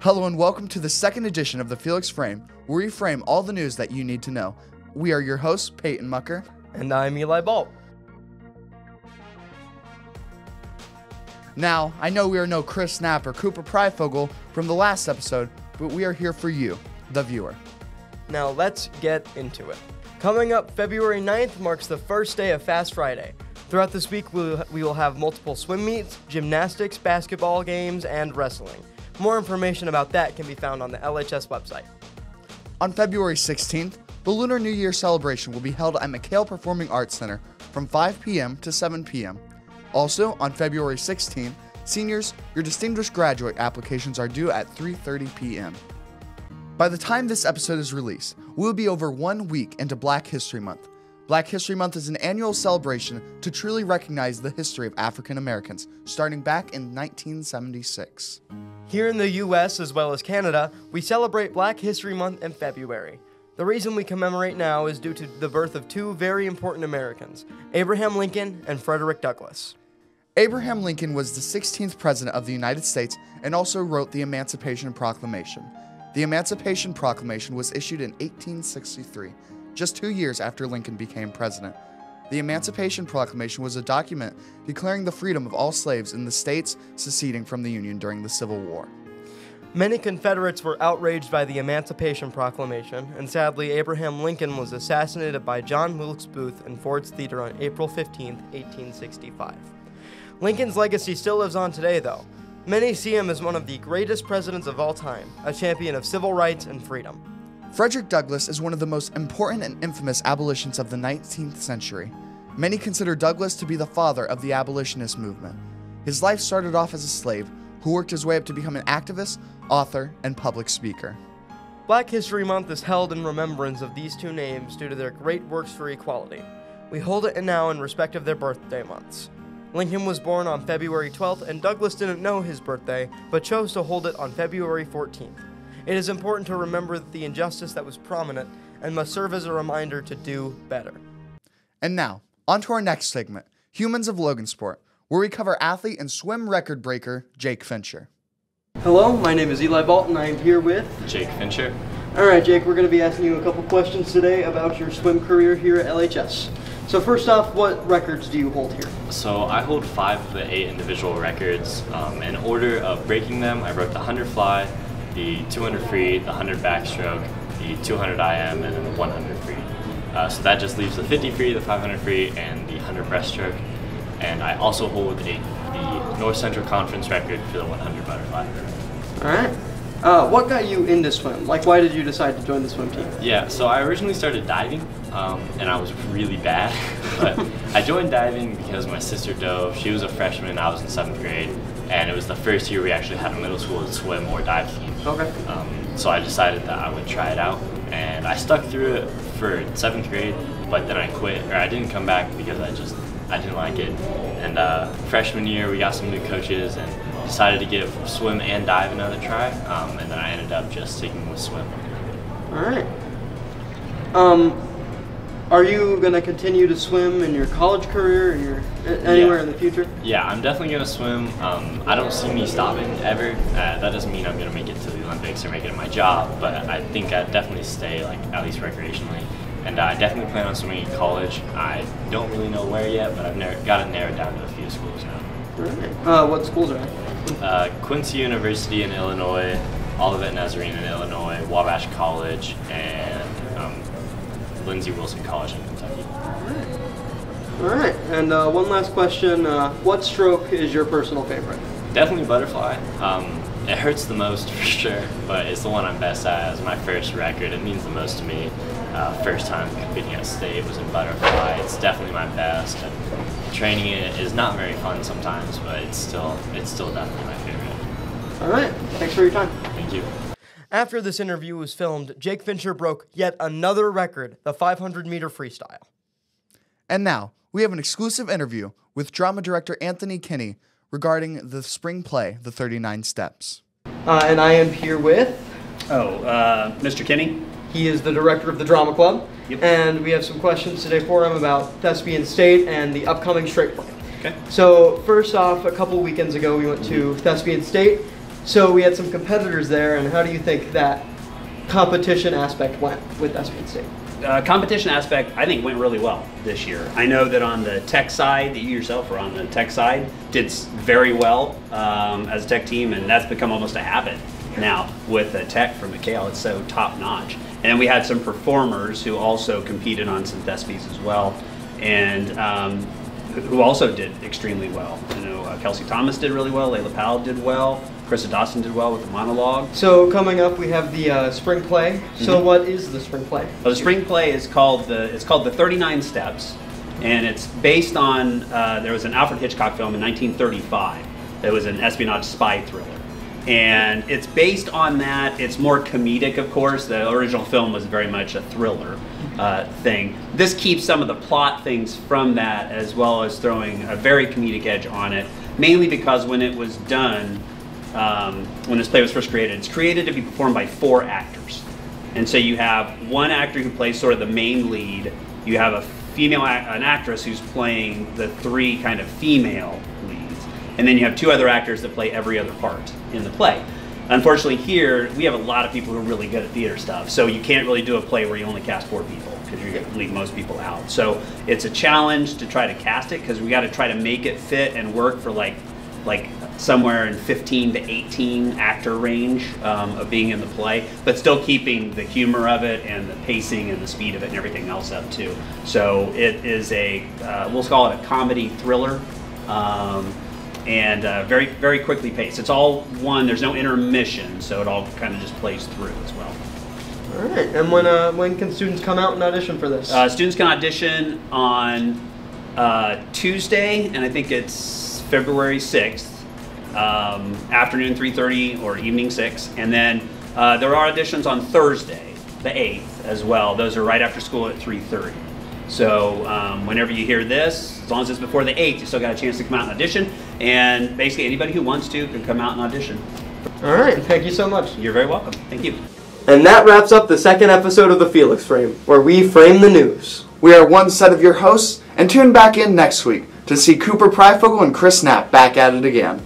Hello and welcome to the second edition of the Felix Frame, where we frame all the news that you need to know. We are your hosts, Peyton Mucker. And I'm Eli Bolt. Now, I know we are no Chris Knapp or Cooper Pryfogle from the last episode, but we are here for you, the viewer. Now let's get into it. Coming up, February 9th marks the first day of Fast Friday. Throughout this week, we will have multiple swim meets, gymnastics, basketball games, and wrestling. More information about that can be found on the LHS website. On February 16th, the Lunar New Year celebration will be held at McHale Performing Arts Center from 5 p.m. to 7 p.m. Also, on February 16th, seniors, your distinguished graduate applications are due at 3:30 p.m. By the time this episode is released, we will be over 1 week into Black History Month. Black History Month is an annual celebration to truly recognize the history of African Americans, starting back in 1976. Here in the U.S. as well as Canada, we celebrate Black History Month in February. The reason we commemorate now is due to the birth of two very important Americans, Abraham Lincoln and Frederick Douglass. Abraham Lincoln was the 16th President of the United States and also wrote the Emancipation Proclamation. The Emancipation Proclamation was issued in 1863, just 2 years after Lincoln became president. The Emancipation Proclamation was a document declaring the freedom of all slaves in the states seceding from the Union during the Civil War. Many Confederates were outraged by the Emancipation Proclamation, and sadly, Abraham Lincoln was assassinated by John Wilkes Booth in Ford's Theater on April 15, 1865. Lincoln's legacy still lives on today, though. Many see him as one of the greatest presidents of all time, a champion of civil rights and freedom. Frederick Douglass is one of the most important and infamous abolitionists of the 19th century. Many consider Douglass to be the father of the abolitionist movement. His life started off as a slave who worked his way up to become an activist, author, and public speaker. Black History Month is held in remembrance of these two names due to their great works for equality. We hold it now in respect of their birthday months. Lincoln was born on February 12th, and Douglass didn't know his birthday, but chose to hold it on February 14th. It is important to remember the injustice that was prominent and must serve as a reminder to do better. And now, on to our next segment, Humans of Logansport, where we cover athlete and swim record breaker Jake Fincher. Hello, my name is Eli Bolt, and I am here with Jake Fincher. Alright, Jake, we're going to be asking you a couple questions today about your swim career here at LHS. So first off, what records do you hold here? So I hold 5 of the 8 individual records. In order of breaking them, I broke the 100 fly, the 200 free, the 100 backstroke, the 200 IM, and then the 100 free. So that just leaves the 50 free, the 500 free, and the 100 breaststroke. And I also hold the North Central Conference record for the 100 butterfly. Alright. What got you into swim? Like, why did you decide to join the swim team? Yeah, so I originally started diving, and I was really bad. But I joined diving because my sister dove. She was a freshman, I was in 7th grade, and it was the first year we actually had a middle school swim or dive team. Okay. So I decided that I would try it out, and I stuck through it for 7th grade, but then I quit, or I didn't come back because I didn't like it. And freshman year, we got some new coaches and decided to give swim and dive another try, and then I ended up just sticking with swim. All right. Are you going to continue to swim in your college career or anywhere in the future? Yeah, I'm definitely going to swim. I don't see me stopping ever. That doesn't mean I'm going to make it to the Olympics or make it my job, but I think I'd definitely stay, like, at least recreationally. And I definitely plan on swimming in college. I don't really know where yet, but I've got it narrowed down to a few schools now. All right. What schools are they? Quincy University in Illinois, Olivet Nazarene in Illinois, Wabash College, and Lindsey Wilson College in Kentucky. All right. And one last question. What stroke is your personal favorite? Definitely butterfly. It hurts the most for sure, but it's the one I'm best at. It's my first record. It means the most to me. First time competing at state was in butterfly. It's definitely my best. And training it is not very fun sometimes, but it's still definitely my favorite. All right. Thanks for your time. Thank you. After this interview was filmed, Jake Fincher broke yet another record, the 500-meter freestyle. And now, we have an exclusive interview with drama director Anthony Kinney regarding the spring play, The 39 Steps. And I am here with... Mr. Kinney. He is the director of the drama club. Yep. And we have some questions today for him about Thespian State and the upcoming straight play. Okay. So first off, a couple weekends ago we went to Thespian State. So we had some competitors there, and how do you think that competition aspect went with SPC? Competition aspect, I think, went really well this year. I know that on the tech side, that you yourself were on the tech side, did very well as a tech team, and that's become almost a habit now with the tech from McHale. It's so top notch. And we had some performers who also competed on some thespies as well, and who also did extremely well. You know, Kelsey Thomas did really well, Layla Powell did well, Krista Dawson did well with the monologue. So coming up, we have the spring play. So what is the spring play? Well, the spring play is called the 39 Steps, and it's based on there was an Alfred Hitchcock film in 1935. It was an espionage spy thriller, and it's based on that. It's more comedic, of course. The original film was very much a thriller thing. This keeps some of the plot things from that, as well as throwing a very comedic edge on it, mainly because when it was done, when this play was first created, it's created to be performed by 4 actors. And so you have one actor who plays sort of the main lead, you have a female an actress who's playing the 3 kind of female leads, and then you have 2 other actors that play every other part in the play. Unfortunately here, we have a lot of people who are really good at theater stuff, so you can't really do a play where you only cast 4 people, because you're going to leave most people out. So it's a challenge to try to cast it, because we got to try to make it fit and work for like somewhere in 15 to 18 actor range of being in the play, but still keeping the humor of it and the pacing and the speed of it and everything else up too. So it is a, we'll call it a comedy thriller, and very, very quickly paced. It's all one, there's no intermission, so it all kind of just plays through as well. All right, and when can students come out and audition for this? Students can audition on Tuesday, and I think it's February 6th, afternoon 3:30 or evening 6, and then there are auditions on Thursday, the 8th, as well. Those are right after school at 3:30. So whenever you hear this, as long as it's before the 8th, you still got a chance to come out and audition, and basically anybody who wants to can come out and audition. All right, thank you so much. You're very welcome. Thank you. And that wraps up the second episode of the Felix Frame, where we frame the news. We are one set of your hosts, and tune back in next week to see Cooper Pryfogle and Chris Knapp back at it again.